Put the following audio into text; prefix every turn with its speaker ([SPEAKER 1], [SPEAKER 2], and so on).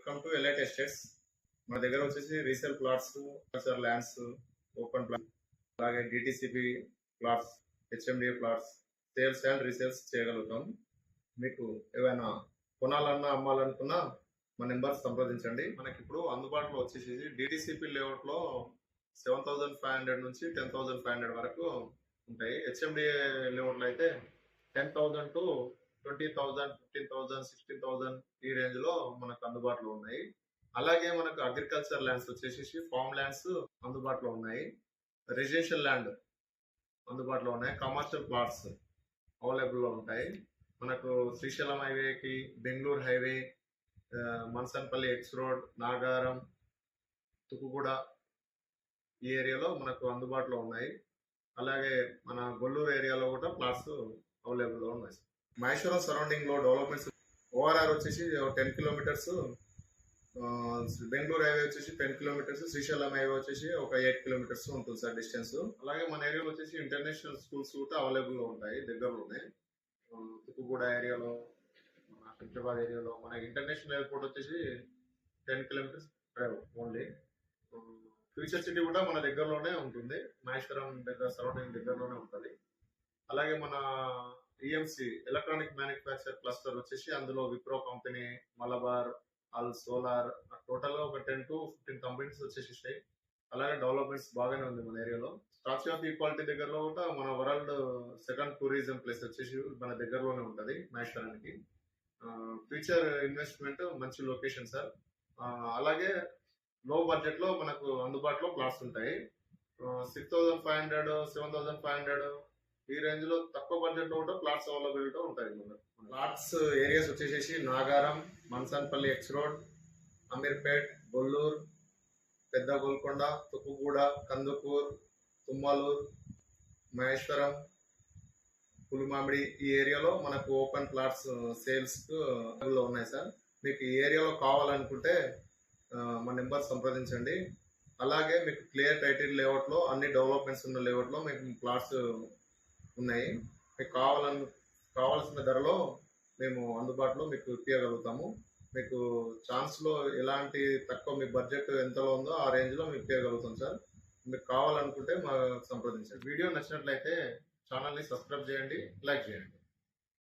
[SPEAKER 1] Welcome to elite estates. మన దగ్గర వచ్చేసి resale plots, culture lands, open plots, అలాగే DTCP plots, HMDA plots, sales and resales చేయగలుగుతాం. మీకు ఏమైనా కొనాలన్నా అమ్మాలనుకున్నా మా నెంబర్ సంప్రదించండి. మనకి ఇప్పుడు అందుబాటులో వచ్చేసి డిటిసిపి లేఅవుట్లో 7,500 నుంచి 10,500 వరకు ఉంటాయి. హెచ్ఎండిఏ లేఅవుట్లో అయితే 10,000 టు 20,000, 15,000, 16,000 ఈ రేంజ్ లో మనకు అందుబాటులో ఉన్నాయి. అలాగే మనకు అగ్రికల్చర్ ల్యాండ్స్ వచ్చేసి ఫార్మ్ ల్యాండ్స్ అందుబాటులో ఉన్నాయి, రెసిడెన్షియల్ ల్యాండ్ అందుబాటులో ఉన్నాయి, కమర్షియల్ ప్లాట్స్ అవైలబుల్ లో ఉంటాయి. మనకు శ్రీశైలం హైవేకి, Bengaluru highway, Mansanpally X road, Nagaram, Tukkuguda ఈ ఏరియాలో మనకు అందుబాటులో ఉన్నాయి. అలాగే మన గొల్లూరు ఏరియాలో కూడా ప్లాట్స్ అవైలబుల్ లో ఉన్నాయి. మహేశ్వరం సరౌండింగ్ లో డెవలప్మెంట్స్ ఓఆర్ఆర్ వచ్చేసి 10 కిలోమీటర్స్, బెంగళూరు హైవే వచ్చేసి 10 కిలోమీటర్స్, శ్రీశైలం హైవే వచ్చేసి ఒక 8 కిలోమీటర్స్ ఉంటుంది సార్ డిస్టెన్స్. అలాగే మన ఏరియాలో వచ్చేసి ఇంటర్నేషనల్ స్కూల్స్ కూడా అవైలబుల్ గా ఉంటాయి దగ్గరలోనే. తుకుగూడ ఏరియాలో, మన హైదరాబాద్ ఏరియాలో మన ఇంటర్నేషనల్ ఎయిర్పోర్ట్ వచ్చేసి 10 kilometres drive only. Future city కూడా మన దగ్గరలోనే ఉంటుంది, మహేశ్వరం దగ్గర సరౌండింగ్ దగ్గరలోనే ఉంటుంది. అలాగే మన ఈఎంసి ఎలక్ట్రానిక్ మ్యానుఫ్యాక్చర్ క్లస్టర్ వచ్చేసి అందులో విప్రో కంపెనీ, మలబార్, అల్ సోలార్, టోటల్ గా ఒక 10 to 15 కంపెనీస్ వచ్చేసాయి. అలాగే డెవలప్మెంట్స్ బాగానే ఉంది మన ఏరియాలో. స్టాచ్యూ ఆఫ్ ఈక్వాలిటీ దగ్గరలో కూడా మన వరల్డ్ సెకండ్ టూరిజం ప్లేస్ వచ్చేసి మన దగ్గరలోనే ఉంటది మహేశ్వరానికి. ఫ్యూచర్ ఇన్వెస్ట్మెంట్ మంచి లొకేషన్ సార్. అలాగే లో బడ్జెట్ లో మనకు అందుబాటులో ప్లాట్స్ ఉంటాయి. 6,500, 7,500 ఈ రేంజ్ లో తక్కువ బడ్జెట్ లో కూడా ప్లాట్స్ అవైలబిలిటీ ఉంటాయి. ప్లాట్స్ ఏరియాస్ వచ్చేసి నాగారం, మన్సన్పల్లి ఎక్స్ రోడ్, అమీర్పేట్, గొల్లూరు, పెద్ద గోల్కొండ, తుకుగూడ, కందుకూర్, తుమ్మలూరు, మహేశ్వరం, పులిమామిడి ఈ ఏరియాలో మనకు ఓపెన్ ప్లాట్స్ సేల్స్ లో ఉన్నాయి సార్. మీకు ఈ ఏరియాలో కావాలనుకుంటే మా నెంబర్ సంప్రదించండి. అలాగే మీకు క్లియర్ టైటిల్ లేఅవుట్ లో, అన్ని డెవలప్మెంట్స్ ఉన్న లేఅవుట్ లో మీకు ప్లాట్స్ ఉన్నాయి. మీకు కావాల్సిన ధరలో మేము అందుబాటులో మీకు ఇప్పించగలుగుతాము. మీకు ఛాన్స్ లో ఎలాంటి తక్కువ, మీ బడ్జెట్ ఎంతలో ఉందో ఆ రేంజ్ లో మీకు ఇప్పించగలుగుతాం సార్. మీకు కావాలనుకుంటే మా సంప్రదించండి. వీడియో నచ్చినట్లయితే ఛానల్ని సబ్స్క్రైబ్ చేయండి, లైక్ చేయండి.